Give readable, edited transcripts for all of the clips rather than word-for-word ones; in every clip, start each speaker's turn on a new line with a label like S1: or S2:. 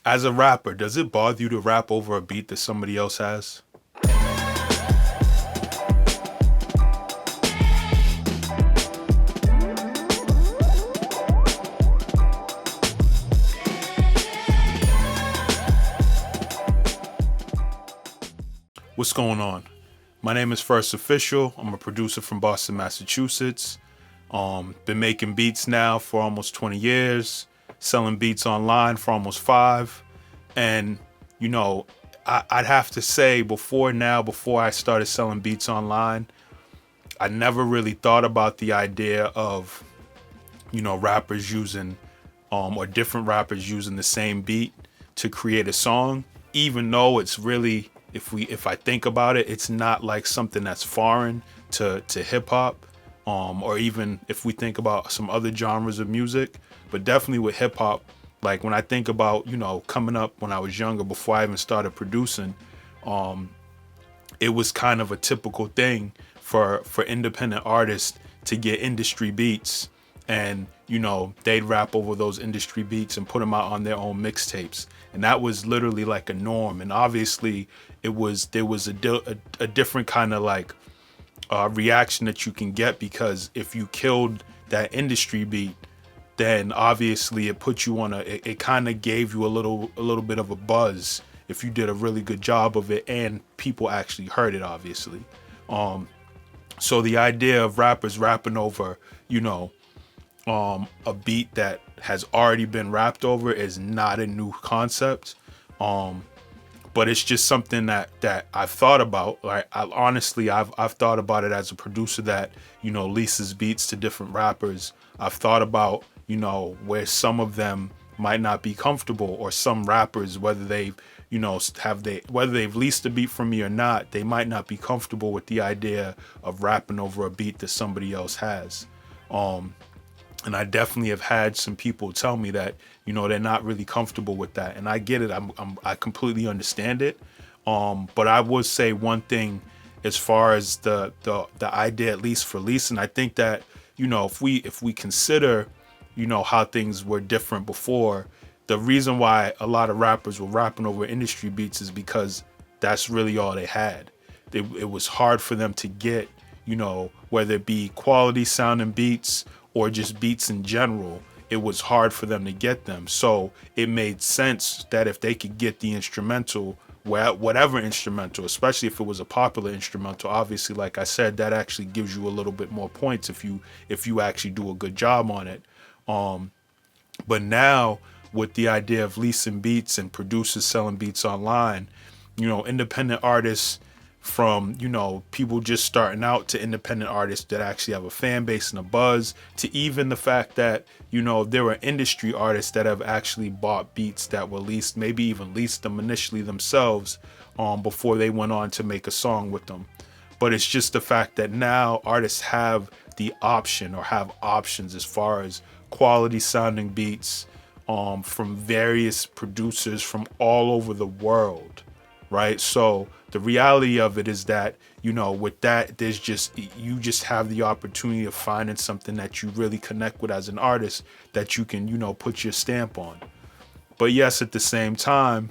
S1: As a rapper, does it bother you to rap over a beat that somebody else has? What's going on? My name is First Official. I'm a producer from Boston, Massachusetts. Been making beats now for almost 20 years, selling beats online for almost 5. And, you know, I'd have to say before I started selling beats online, I never really thought about the idea of, rappers using, or different rappers using the same beat to create a song, even though it's really, if I think about it, it's not like something that's foreign to hip hop, or even if we think about some other genres of music, but definitely with hip hop. Like when I think about, coming up when I was younger, before I even started producing, it was kind of a typical thing for independent artists to get industry beats, and they'd rap over those industry beats and put them out on their own mixtapes, and that was literally like a norm. And obviously there was a different kind of like reaction that you can get, because if you killed that industry beat, then obviously it put you on it kind of gave you a little bit of a buzz if you did a really good job of it and people actually heard it, obviously. So the idea of rappers rapping over, a beat that has already been rapped over is not a new concept. But it's just something that I've thought about. Like I've thought about it as a producer that, leases beats to different rappers. I've thought about, where some of them might not be comfortable, or some rappers, whether they've, whether they've leased a beat from me or not, they might not be comfortable with the idea of rapping over a beat that somebody else has. And I definitely have had some people tell me that, they're not really comfortable with that. And I get it. I completely understand it. But I would say one thing as far as the idea, at least for leasing, I think that, if we consider, how things were different before, the reason why a lot of rappers were rapping over industry beats is because that's really all they had. It was hard for them to get, whether it be quality sounding beats or just beats in general. It was hard for them to get them. So it made sense that if they could get the instrumental, whatever instrumental, especially if it was a popular instrumental, obviously, like I said, that actually gives you a little bit more points if you actually do a good job on it. But now with the idea of leasing beats and producers selling beats online, independent artists, from people just starting out, to independent artists that actually have a fan base and a buzz, to even the fact that there are industry artists that have actually bought beats that were leased, maybe even leased them initially themselves, before they went on to make a song with them. But it's just the fact that now artists have the option, or have options, as far as quality sounding beats, from various producers from all over the world, right? So the reality of it is that, with that, you just have the opportunity of finding something that you really connect with as an artist, that you can, put your stamp on. But yes, at the same time,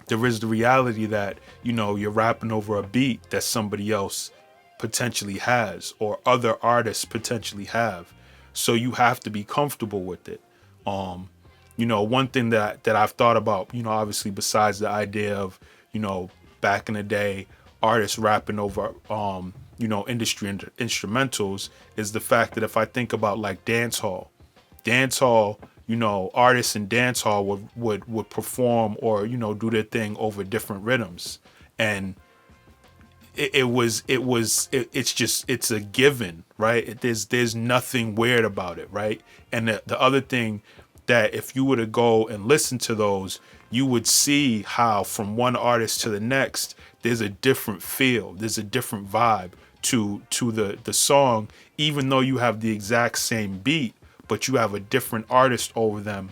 S1: there is the reality that, you're rapping over a beat that somebody else potentially has, or other artists potentially have. So you have to be comfortable with it. One thing that I've thought about, obviously, besides the idea of, back in the day, artists rapping over, industry instrumentals, is the fact that if I think about like dance hall, artists in dance hall would perform, or, do their thing over different rhythms. And it's a given, right? There's nothing weird about it, right? And the other thing, that if you were to go and listen to those, you would see how from one artist to the next, there's a different feel, there's a different vibe to the song, even though you have the exact same beat, but you have a different artist over them.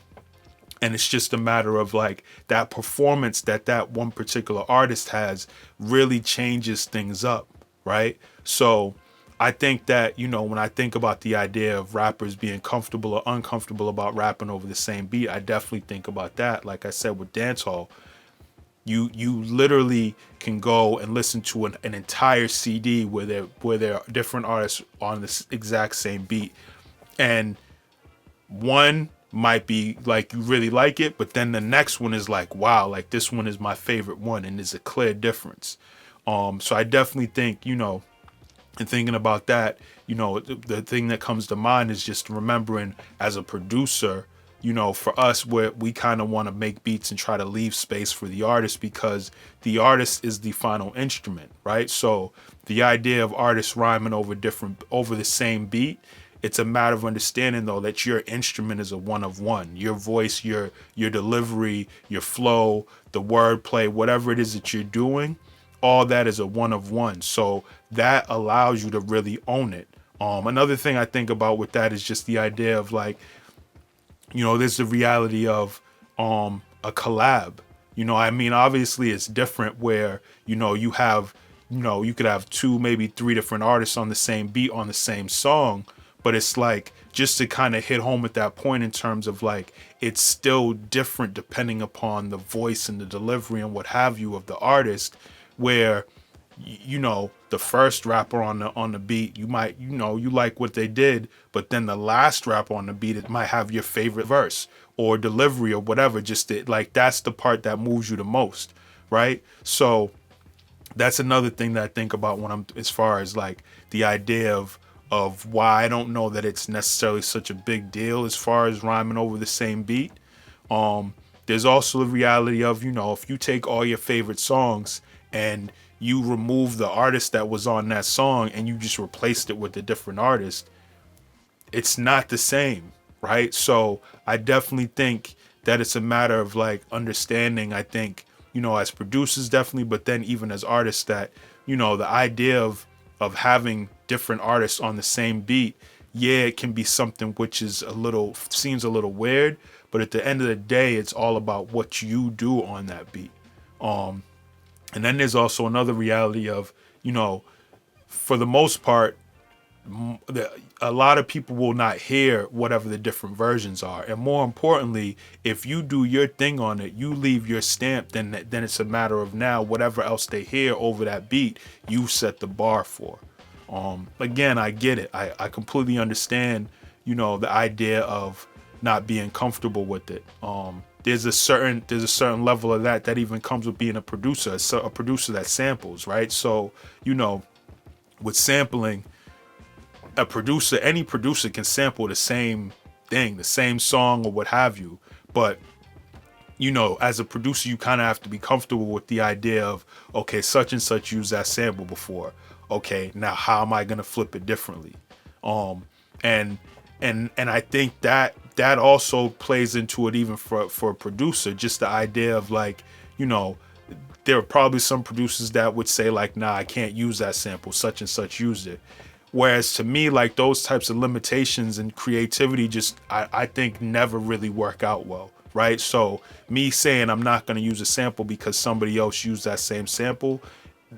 S1: And it's just a matter of like that performance that one particular artist has really changes things up, right? So I think that, when I think about the idea of rappers being comfortable or uncomfortable about rapping over the same beat, I definitely think about that. Like I said with dancehall, you literally can go and listen to an entire CD where there are different artists on this exact same beat, and one might be like you really like it, but then the next one is like, wow, like this one is my favorite one, and there's a clear difference. So I definitely think, and thinking about that, the thing that comes to mind is just remembering as a producer, for us, where we kind of want to make beats and try to leave space for the artist, because the artist is the final instrument, right? So the idea of artists rhyming over the same beat, it's a matter of understanding though that your instrument is a one of one. Your voice, your delivery, your flow, the wordplay, whatever it is that you're doing, all that is a one of one. So that allows you to really own it. Another thing I think about with that is just the idea of like, there's the reality of a collab. I mean, obviously it's different where, you have, you could have two, maybe three different artists on the same beat on the same song, but it's like just to kind of hit home at that point in terms of like it's still different depending upon the voice and the delivery and what have you of the artist, where the first rapper on the beat, you might, you like what they did, but then the last rapper on the beat, it might have your favorite verse or delivery or whatever. Just like that's the part that moves you the most, right? So that's another thing that I think about when I'm, as far as like the idea of why I don't know that it's necessarily such a big deal as far as rhyming over the same beat. There's also the reality of, if you take all your favorite songs and you remove the artist that was on that song and you just replaced it with a different artist, it's not the same, right? So I definitely think that it's a matter of like understanding, I think, as producers definitely, but then even as artists, that, the idea of having different artists on the same beat, yeah, it can be something which is seems a little weird, but at the end of the day, it's all about what you do on that beat. And then there's also another reality of, for the most part, a lot of people will not hear whatever the different versions are. And more importantly, if you do your thing on it, you leave your stamp, then it's a matter of now whatever else they hear over that beat, you set the bar for. Again, I get it. I completely understand, the idea of not being comfortable with it. There's a certain level of that even comes with being a producer, a producer that samples, right? So, with sampling, any producer can sample the same thing, the same song or what have you. But, as a producer, you kind of have to be comfortable with the idea of, okay, such and such used that sample before. Okay, now how am I going to flip it differently? And I think that also plays into it even for a producer, just the idea of like, there are probably some producers that would say like, nah, I can't use that sample, such and such used it. Whereas to me, like those types of limitations and creativity just, I think never really work out well, right? So me saying I'm not going to use a sample because somebody else used that same sample,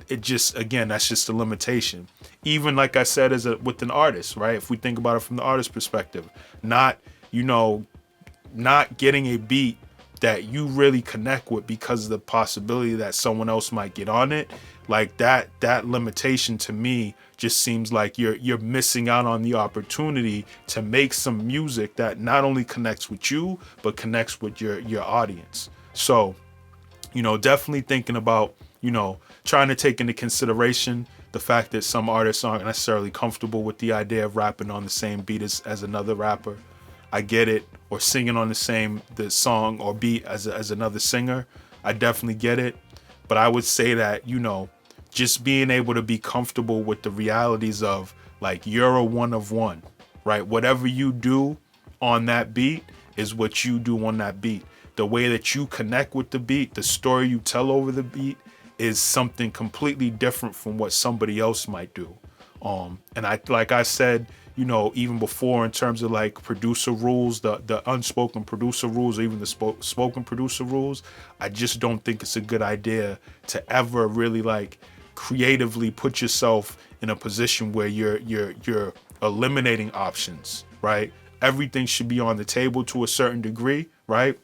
S1: it just, again, that's just a limitation. Even like I said, with an artist, right? If we think about it from the artist perspective, not getting a beat that you really connect with because of the possibility that someone else might get on it, like that limitation to me just seems like you're missing out on the opportunity to make some music that not only connects with you but connects with your audience. So, definitely thinking about, trying to take into consideration the fact that some artists aren't necessarily comfortable with the idea of rapping on the same beat as another rapper. I get it. Or singing on the song or beat as another singer. I definitely get it. But I would say that, just being able to be comfortable with the realities of like you're a one of one, right? Whatever you do on that beat is what you do on that beat. The way that you connect with the beat, the story you tell over the beat is something completely different from what somebody else might do. And like I said, even before, in terms of like producer rules, the unspoken producer rules, or even the spoken producer rules, I just don't think it's a good idea to ever really like creatively put yourself in a position where you're eliminating options, right? Everything should be on the table to a certain degree, right?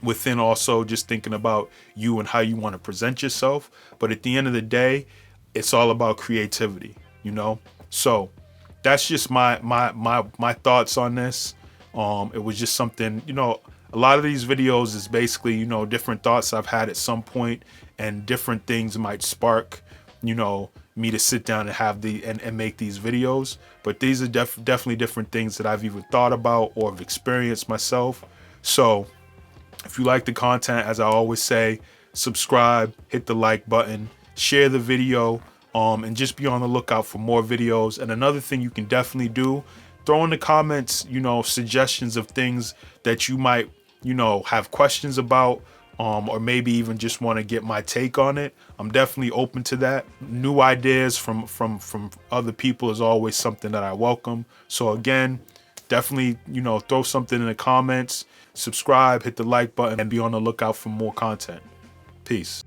S1: Within also just thinking about you and how you want to present yourself. But at the end of the day, it's all about creativity, you know? So that's just my thoughts on this. It was just something, you know, a lot of these videos is basically, you know, different thoughts I've had at some point, and different things might spark, you know, me to sit down and have and make these videos. But these are definitely different things that I've either thought about or have experienced myself. So if you like the content, as I always say, subscribe, hit the like button, share the video, and just be on the lookout for more videos. And another thing you can definitely do, throw in the comments, you know, suggestions of things that you might, you know, have questions about, or maybe even just want to get my take on it. I'm definitely open to that. New ideas from other people is always something that I welcome. So again, definitely, you know, throw something in the comments, subscribe, hit the like button, and be on the lookout for more content. Peace.